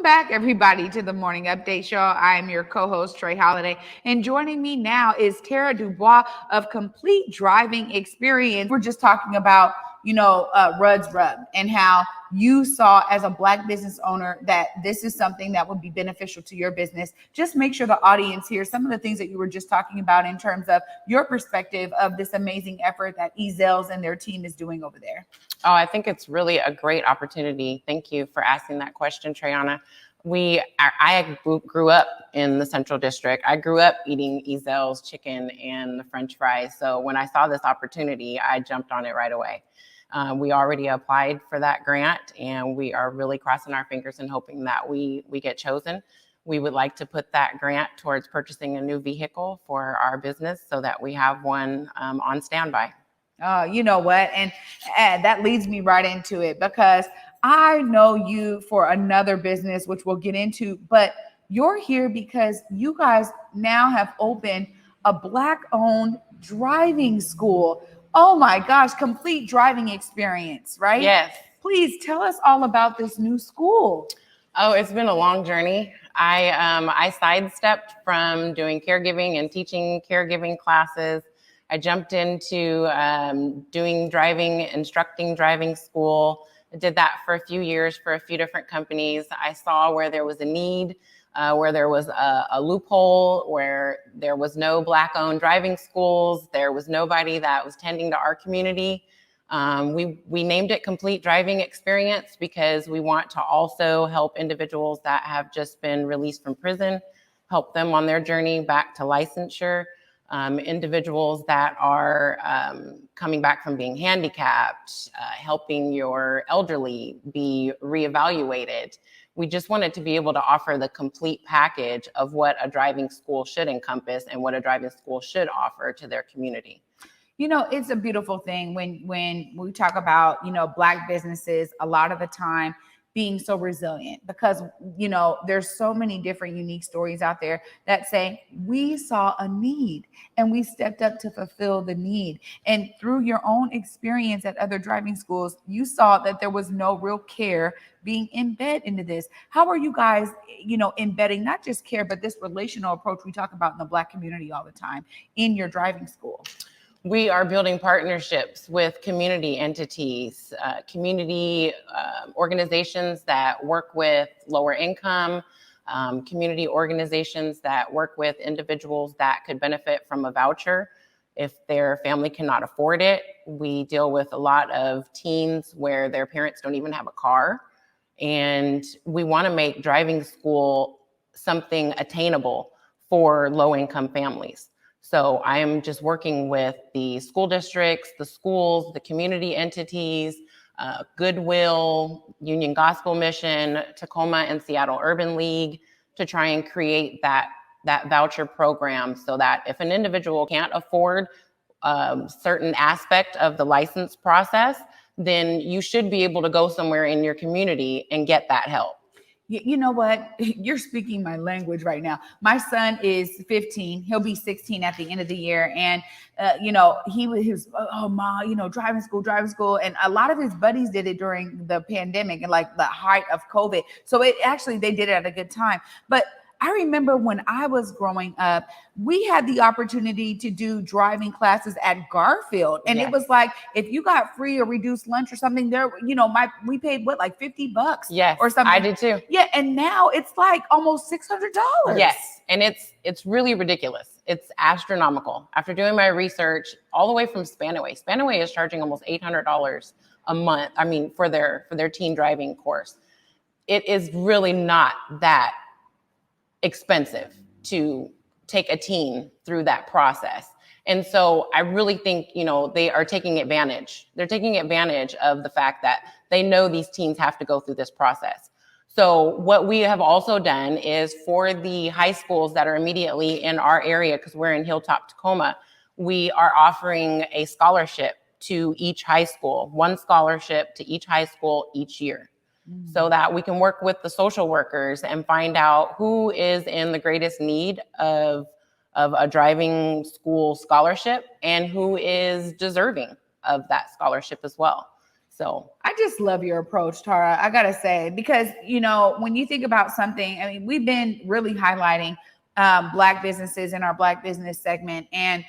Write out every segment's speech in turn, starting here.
back, everybody, to the Morning Update Show. I am your co-host, Trae Holiday, and joining me now is Tara DuBois of Complete Driving Experience. We're just talking about, Rudd's Rub and how you saw as a Black business owner that this is something that would be beneficial to your business. Just make sure the audience hears some of the things that you were just talking about in terms of your perspective of this amazing effort that Ezell's and their team is doing over there. Oh, I think it's really a great opportunity. Thank you for asking that question, Trayana. I grew up in the Central District. I grew up eating Ezell's chicken and the French fries. So when I saw this opportunity, I jumped on it right away. We already applied for that grant, and we are really crossing our fingers and hoping that we get chosen. We would like to put that grant towards purchasing a new vehicle for our business so that we have one on standby. You know what? And that leads me right into it, because I know you for another business, which we'll get into, but you're here because you guys now have opened a Black-owned driving school. Oh my gosh, Complete Driving Experience, right? Yes. Please tell us all about this new school. Oh, it's been a long journey. I sidestepped from doing caregiving and teaching caregiving classes. I jumped into doing driving, instructing driving school. I did that for a few years for a few different companies. I saw where there was a need, where there was a loophole, where there was no Black-owned driving schools. There was nobody that was tending to our community. We named it Complete Driving Experience because we want to also help individuals that have just been released from prison, help them on their journey back to licensure. Individuals that are coming back from being handicapped, helping your elderly be reevaluated. We just wanted to be able to offer the complete package of what a driving school should encompass and what a driving school should offer to their community. It's a beautiful thing when we talk about, Black businesses a lot of the time being so resilient, because, there's so many different unique stories out there that say we saw a need and we stepped up to fulfill the need. And through your own experience at other driving schools, you saw that there was no real care being embedded into this. How are you guys, embedding not just care, but this relational approach we talk about in the Black community all the time in your driving school? We are building partnerships with community entities, community organizations that work with lower income, community organizations that work with individuals that could benefit from a voucher if their family cannot afford it. We deal with a lot of teens where their parents don't even have a car. And we want to make driving school something attainable for low-income families. So I am just working with the school districts, the schools, the community entities, Goodwill, Union Gospel Mission, Tacoma and Seattle Urban League, to try and create that voucher program so that if an individual can't afford a certain aspect of the license process, then you should be able to go somewhere in your community and get that help. You know what? You're speaking my language right now. My son is 15. He'll be 16 at the end of the year. And, he was, oh, Ma, driving school. And a lot of his buddies did it during the pandemic and like the height of COVID. So they did it at a good time. But I remember when I was growing up, we had the opportunity to do driving classes at Garfield. And Yes. It was like, if you got free or reduced lunch or something there, we paid like $50 Yes, or something. I did too. Yeah. And now it's like almost $600. Yes. And it's really ridiculous. It's astronomical. After doing my research all the way from Spanaway is charging almost $800 a month. I mean, for their teen driving course. It is really not that expensive to take a teen through that process. And so I really think, they are taking advantage. They're taking advantage of the fact that they know these teens have to go through this process. So what we have also done is for the high schools that are immediately in our area, because we're in Hilltop, Tacoma, we are offering a scholarship to each high school, one scholarship to each high school each year. So that we can work with the social workers and find out who is in the greatest need of a driving school scholarship and who is deserving of that scholarship as well. So I just love your approach, Tara. I gotta say, because when you think about something, I mean, we've been really highlighting Black businesses in our Black business segment, and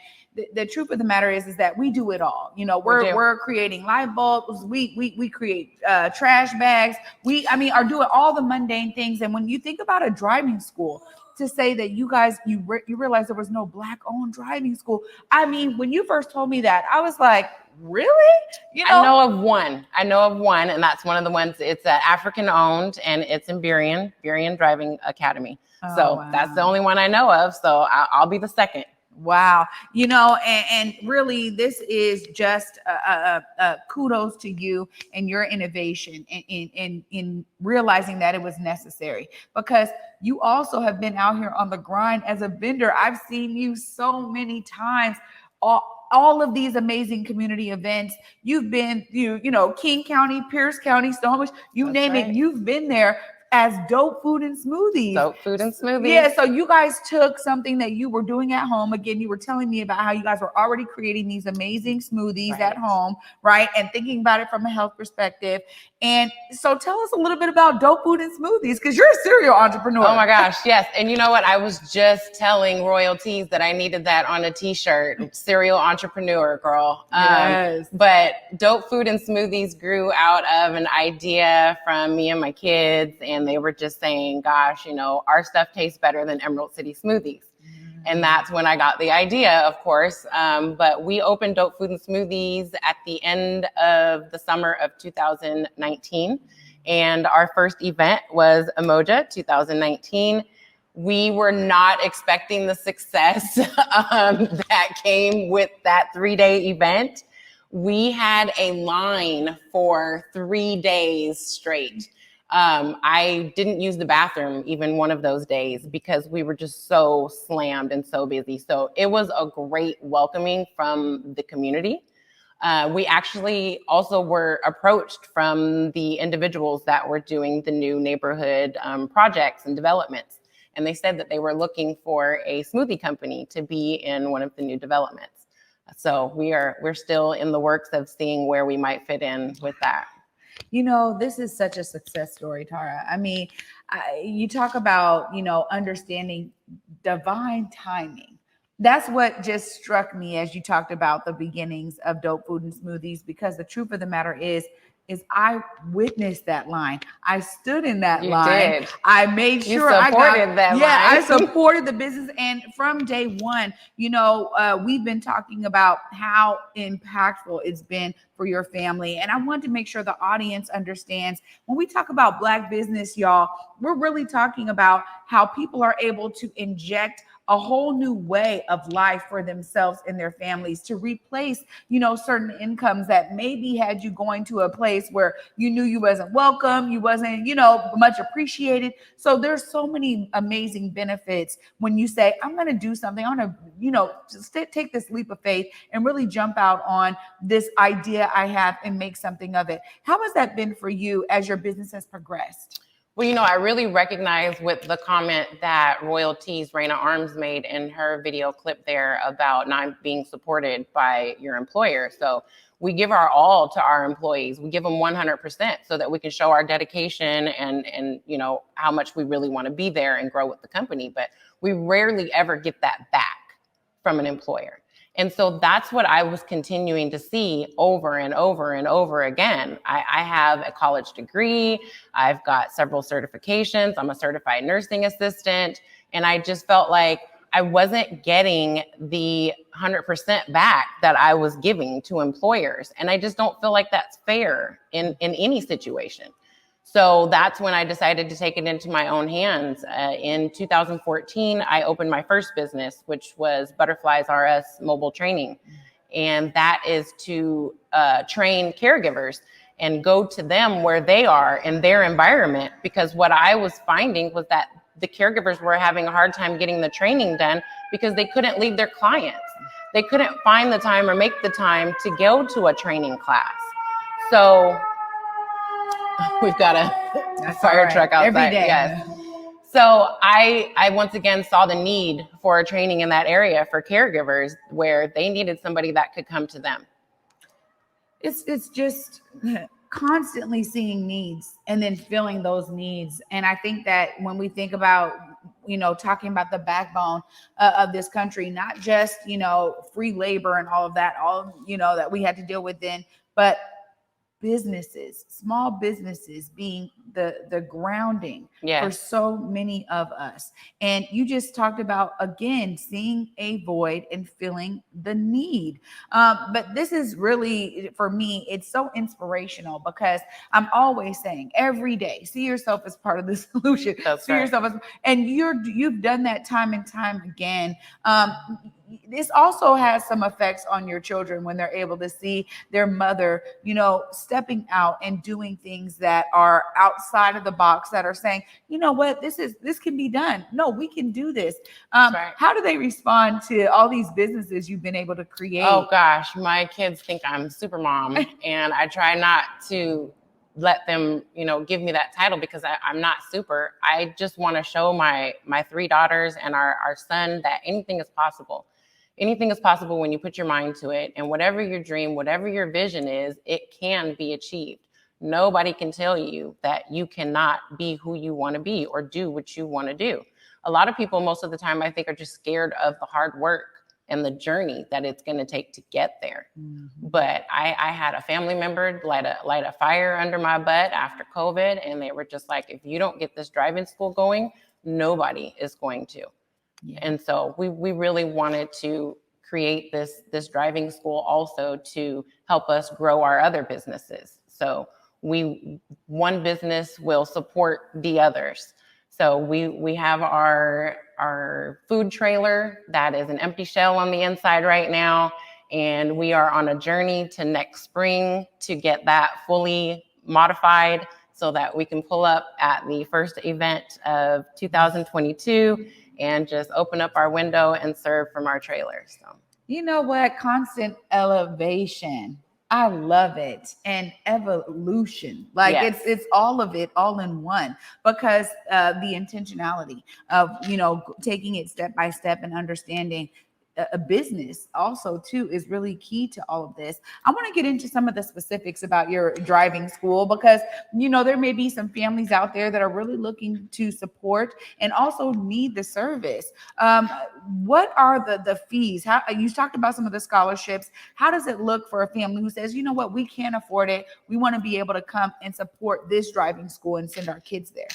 the truth of the matter is that we do it all. We're creating light bulbs, we create trash bags, are doing all the mundane things. And when you think about a driving school, to say that you guys you realize there was no Black-owned driving school. I mean, when you first told me that, I was like, really? I know of one, and that's one of the ones. It's African owned, and it's in Burien Driving Academy. So wow. That's the only one I know of. So I'll be the second. Wow. And really, this is just kudos to you and your innovation in realizing that it was necessary, because you also have been out here on the grind as a vendor. I've seen you so many times. All of these amazing community events. You've been, King County, Pierce County, Stonebridge, you name it. You've been there as Dope Food and Smoothies. Dope Food and Smoothies. Yeah, so you guys took something that you were doing at home. Again, you were telling me about how you guys were already creating these amazing smoothies at home, right? And thinking about it from a health perspective. And so tell us a little bit about Dope Food and Smoothies, because you're a serial entrepreneur. Oh my gosh, yes. And you know what? I was just telling Royalties that I needed that on a t-shirt. Serial entrepreneur, girl. Yes. But Dope Food and Smoothies grew out of an idea from me and my kids, and they were just saying, gosh, our stuff tastes better than Emerald City Smoothies. And that's when I got the idea, of course. But we opened Dope Food and Smoothies at the end of the summer of 2019. And our first event was Emoja 2019. We were not expecting the success that came with that 3-day event. We had a line for 3 days straight. I didn't use the bathroom even one of those days because we were just so slammed and so busy. So it was a great welcoming from the community. We actually also were approached from the individuals that were doing the new neighborhood projects and developments. And they said that they were looking for a smoothie company to be in one of the new developments. So we're still in the works of seeing where we might fit in with that. This is such a success story, Tara. I mean, you talk about, understanding divine timing. That's what just struck me as you talked about the beginnings of Dope Food and Smoothies, because the truth of the matter is I witnessed that line. I stood in that line. Did. I made sure I supported that line. I supported the business. And from day one, we've been talking about how impactful it's been for your family. And I want to make sure the audience understands when we talk about Black business, y'all, we're really talking about how people are able to inject a whole new way of life for themselves and their families to replace, certain incomes that maybe had you going to a place where you knew you wasn't welcome, you wasn't, much appreciated. So there's so many amazing benefits when you say, I'm going to do something. I'm going to, just take this leap of faith and really jump out on this idea I have and make something of it. How has that been for you as your business has progressed? Well, I really recognize with the comment that Royalties Raina Arms made in her video clip there about not being supported by your employer. So we give our all to our employees. We give them 100% so that we can show our dedication and how much we really want to be there and grow with the company. But we rarely ever get that back from an employer. And so that's what I was continuing to see over and over and over again. I have a college degree. I've got several certifications. I'm a certified nursing assistant. And I just felt like I wasn't getting the 100% back that I was giving to employers. And I just don't feel like that's fair in any situation. So that's when I decided to take it into my own hands. In 2014, I opened my first business, which was Butterflies RS Mobile Training. And that is to train caregivers and go to them where they are in their environment. Because what I was finding was that the caregivers were having a hard time getting the training done because they couldn't leave their clients. They couldn't find the time or make the time to go to a training class. So we've got a fire truck outside. Every day. Yes. So I once again saw the need for a training in that area for caregivers where they needed somebody that could come to them. It's just, constantly seeing needs and then filling those needs. And I think that when we think about, talking about the backbone of this country, not just, free labor and all of that, that we had to deal with then, but businesses, small businesses being the grounding for so many of us. And you just talked about, again, seeing a void and filling the need. But this is really, for me, it's so inspirational because I'm always saying every day, see yourself as part of the solution. That's see right. yourself as, and you've done that time and time again. This also has some effects on your children when they're able to see their mother, stepping out and doing things that are outside of the box, that are saying, you know what, this can be done. No, we can do this. Right. How do they respond to all these businesses you've been able to create? Oh gosh, my kids think I'm super mom, and I try not to let them, give me that title, because I'm not super. I just want to show my 3 daughters and our son that anything is possible. Anything is possible when you put your mind to it. And whatever your dream, whatever your vision is, it can be achieved. Nobody can tell you that you cannot be who you want to be or do what you want to do. A lot of people, most of the time, I think, are just scared of the hard work and the journey that it's going to take to get there. Mm-hmm. But I had a family member light a fire under my butt after COVID, and they were just like, if you don't get this driving school going, nobody is going to. Yeah. And so we really wanted to create this driving school also to help us grow our other businesses. So one business will support the others. So we have our food trailer that is an empty shell on the inside right now, and we are on a journey to next spring to get that fully modified so that we can pull up at the first event of 2022 and just open up our window and serve from our trailer. So, you know what? Constant elevation. I love it. And evolution. Like it's all of it all in one, because the intentionality of, taking it step by step and understanding a business also too is really key to all of this. I want to get into some of the specifics about your driving school, because there may be some families out there that are really looking to support and also need the service. What are the fees? How you talked about some of the scholarships? How does it look for a family who says, you know what, we can't afford it, we want to be able to come and support this driving school and send our kids there?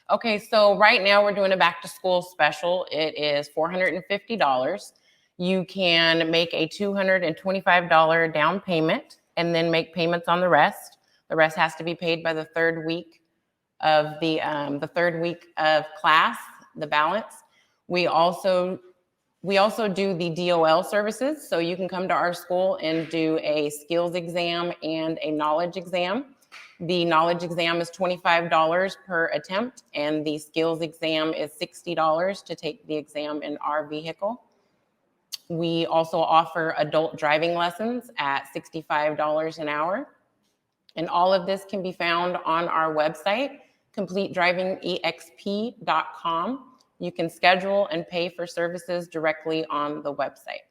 Okay, so right now we're doing a back to school special. It is $450. You can make a $225 down payment and then make payments on the rest. The rest has to be paid by the third week of the third week of class, the balance. We also do the DOL services. So you can come to our school and do a skills exam and a knowledge exam. The knowledge exam is $25 per attempt, and the skills exam is $60 to take the exam in our vehicle. We also offer adult driving lessons at $65 an hour. And all of this can be found on our website, completedrivingexp.com. You can schedule and pay for services directly on the website.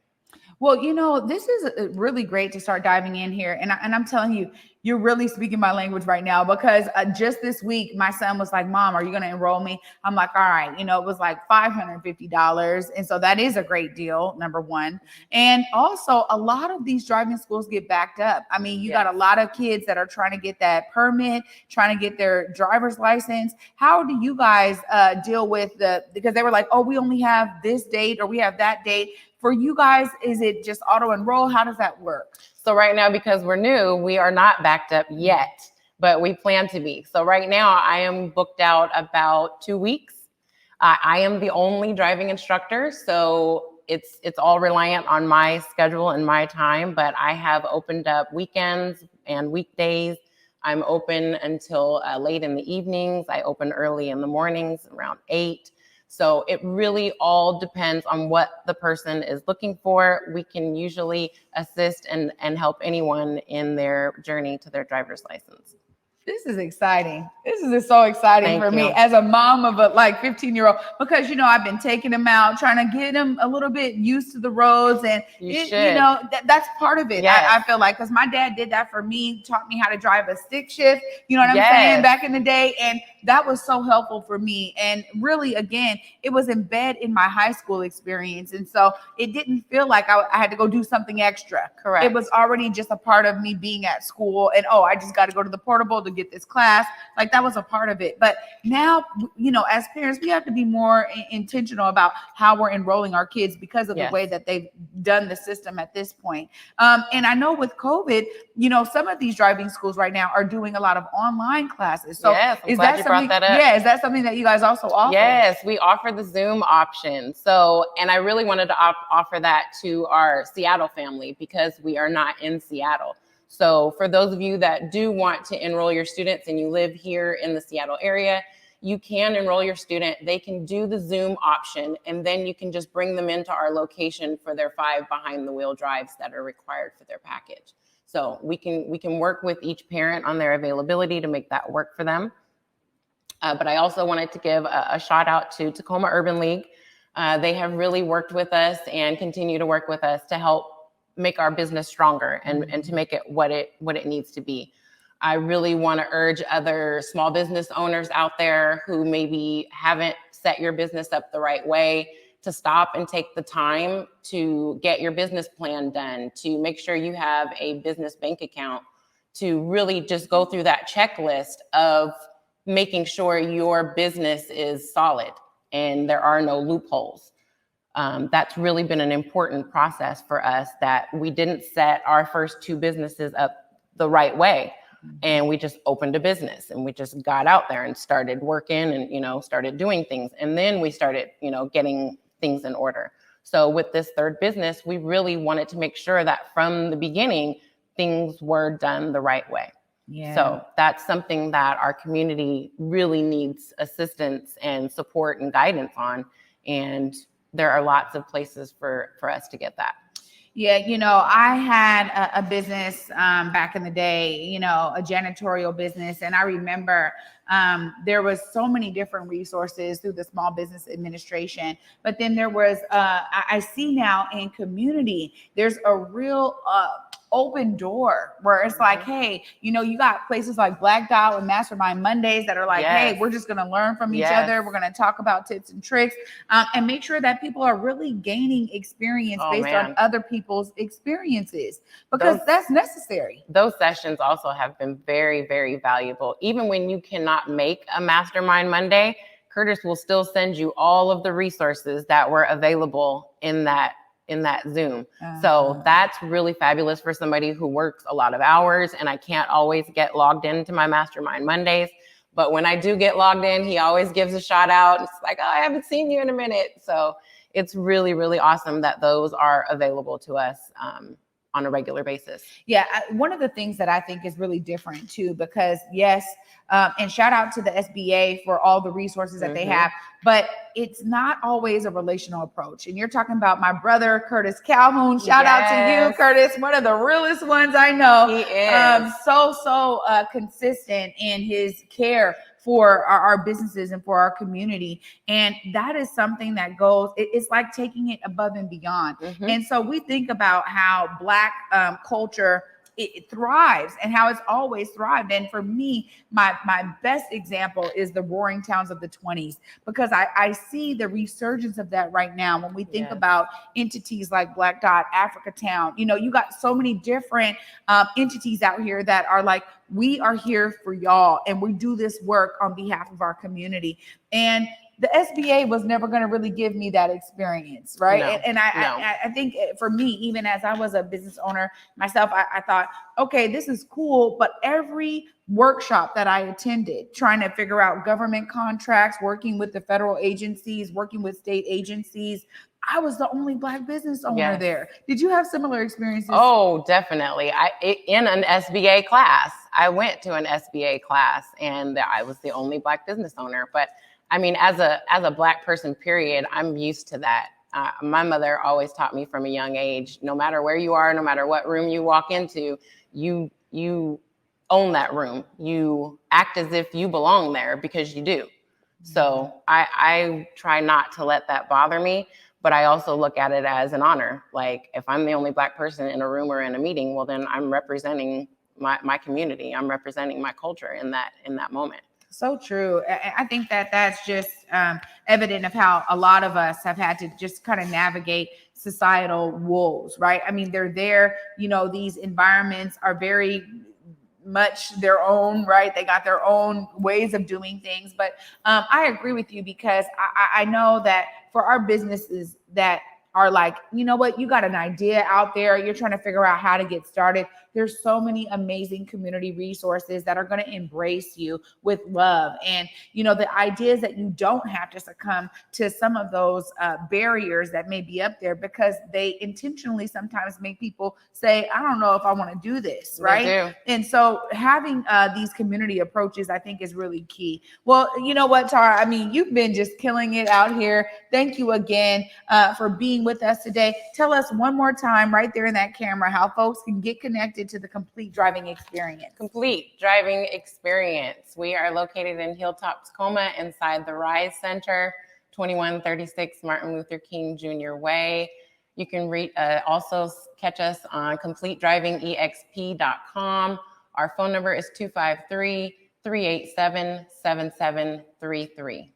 Well, this is really great to start diving in here. And I'm telling you, you're really speaking my language right now, because just this week, my son was like, Mom, are you going to enroll me? I'm like, all right. It was like $550. And so that is a great deal, number one. And also, a lot of these driving schools get backed up. I mean, you got a lot of kids that are trying to get that permit, trying to get their driver's license. How do you guys deal with because they were like, oh, we only have this date or we have that date. For you guys, is it just auto enroll? How does that work? So right now, because we're new, we are not backed up yet, but we plan to be. So right now, I am booked out about 2 weeks. I am the only driving instructor, so it's all reliant on my schedule and my time, but I have opened up weekends and weekdays. I'm open until late in the evenings. I open early in the mornings, around 8. So it really all depends on what the person is looking for. We can usually assist and help anyone in their journey to their driver's license. This is exciting. This is so exciting for me as a mom of a 15-year-old, because I've been taking him out, trying to get him a little bit used to the roads, and that's part of it. Yes. I feel like, because my dad did that for me, taught me how to drive a stick shift. You know what I'm saying? Back in the day, and that was so helpful for me. And really, again, it was embedded in my high school experience, and so it didn't feel like I had to go do something extra. Correct. It was already just a part of me being at school, and I just got to go to the portable to get this class. Like, that was a part of it. But now, as parents, we have to be more intentional about how we're enrolling our kids, because of the way that they've done the system at this point. And I know with COVID, some of these driving schools right now are doing a lot of online classes. So is that something? Yeah, is that something that you guys also offer? Yes, we offer the Zoom option. So, and I really wanted to offer that to our Seattle family, because we are not in Seattle. So for those of you that do want to enroll your students and you live here in the Seattle area, you can enroll your student. They can do the Zoom option, and then you can just bring them into our location for their 5 behind the wheel drives that are required for their package. So we can work with each parent on their availability to make that work for them. But I also wanted to give a shout out to Tacoma Urban League. They have really worked with us and continue to work with us to help make our business stronger and to make it what it needs to be. I really want to urge other small business owners out there who maybe haven't set your business up the right way to stop and take the time to get your business plan done, to make sure you have a business bank account, to really just go through that checklist of making sure your business is solid and there are no loopholes. That's really been an important process for us, that we didn't set our first 2 businesses up the right way. And we just opened a business and we just got out there and started working and, started doing things. And then we started, getting things in order. So with this 3rd business, we really wanted to make sure that from the beginning, things were done the right way. Yeah. So that's something that our community really needs assistance and support and guidance on. And there are lots of places for us to get that. Yeah, I had a business back in the day, a janitorial business. And I remember there was so many different resources through the Small Business Administration. But then there was, I see now in community, there's a real open door where it's like, hey, you got places like Black Dot and Mastermind Mondays that are like, hey, we're just going to learn from each other. We're going to talk about tips and tricks and make sure that people are really gaining experience based on other people's experiences, because that's necessary. Those sessions also have been very, very valuable. Even when you cannot make a Mastermind Monday, Curtis will still send you all of the resources that were available in that Zoom. So that's really fabulous for somebody who works a lot of hours, and I can't always get logged into my Mastermind Mondays. But when I do get logged in, he always gives a shout out. It's like, oh, I haven't seen you in a minute. So it's really, really awesome that those are available to us on a regular basis. Yeah. One of the things that I think is really different too, because and shout out to the SBA for all the resources that they have, but it's not always a relational approach. And you're talking about my brother, Curtis Calhoun. Shout out to you, Curtis, one of the realest ones I know. He is. So consistent in his care for our businesses and for our community. And that is something that goes, it's like taking it above and beyond. And so we think about how Black culture, it thrives and how it's always thrived. And for me, my best example is the roaring towns of the 20s, because I see the resurgence of that right now when we think about entities like Black Dot, Africa Town. You got so many different entities out here that are like, we are here for y'all and we do this work on behalf of our community. And the SBA was never going to really give me that experience, right? No, and I think for me, even as I was a business owner myself, I thought, okay, this is cool. But every workshop that I attended, trying to figure out government contracts, working with the federal agencies, working with state agencies, I was the only Black business owner there. Did you have similar experiences? Oh, definitely. In an SBA class, I went to an SBA class and I was the only Black business owner. But I mean, as a Black person, period, I'm used to that. My mother always taught me from a young age, no matter where you are, no matter what room you walk into, you own that room. You act as if you belong there because you do. So I try not to let that bother me, but I also look at it as an honor. Like if I'm the only Black person in a room or in a meeting, well, then I'm representing my community. I'm representing my culture in that moment. So true. I think that that's just evident of how a lot of us have had to just kind of navigate societal wolves, right? I mean, they're there, you know, these environments are very much their own, right? They got their own ways of doing things. But I agree with you because I know that for our businesses that are like, you know what, you got an idea out there, you're trying to figure out how to get started. There's so many amazing community resources that are going to embrace you with love. And, you know, the idea is that you don't have to succumb to some of those barriers that may be up there because they intentionally sometimes make people say, I don't know if I want to do this, right? And so having these community approaches, I think is really key. Well, you know what, Tara, I mean, you've been just killing it out here. Thank you again for being with us today. Tell us one more time right there in that camera how folks can get connected to the Complete Driving Experience. Complete Driving Experience. We are located in Hilltop, Tacoma, inside the Rise Center, 2136 Martin Luther King Jr. Way. You can also catch us on CompleteDrivingEXP.com. Our phone number is 253-387-7733.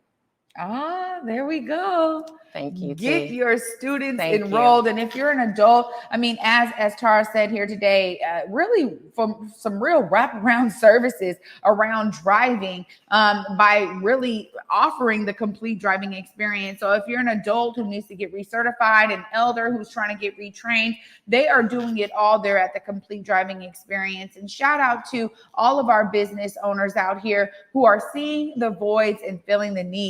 Ah, there we go. Thank you. Get your students enrolled. And if you're an adult, I mean, as Tara said here today, really from some real wraparound services around driving by really offering the Complete Driving Experience. So if you're an adult who needs to get recertified, an elder who's trying to get retrained, they are doing it all there at the Complete Driving Experience. And shout out to all of our business owners out here who are seeing the voids and filling the need.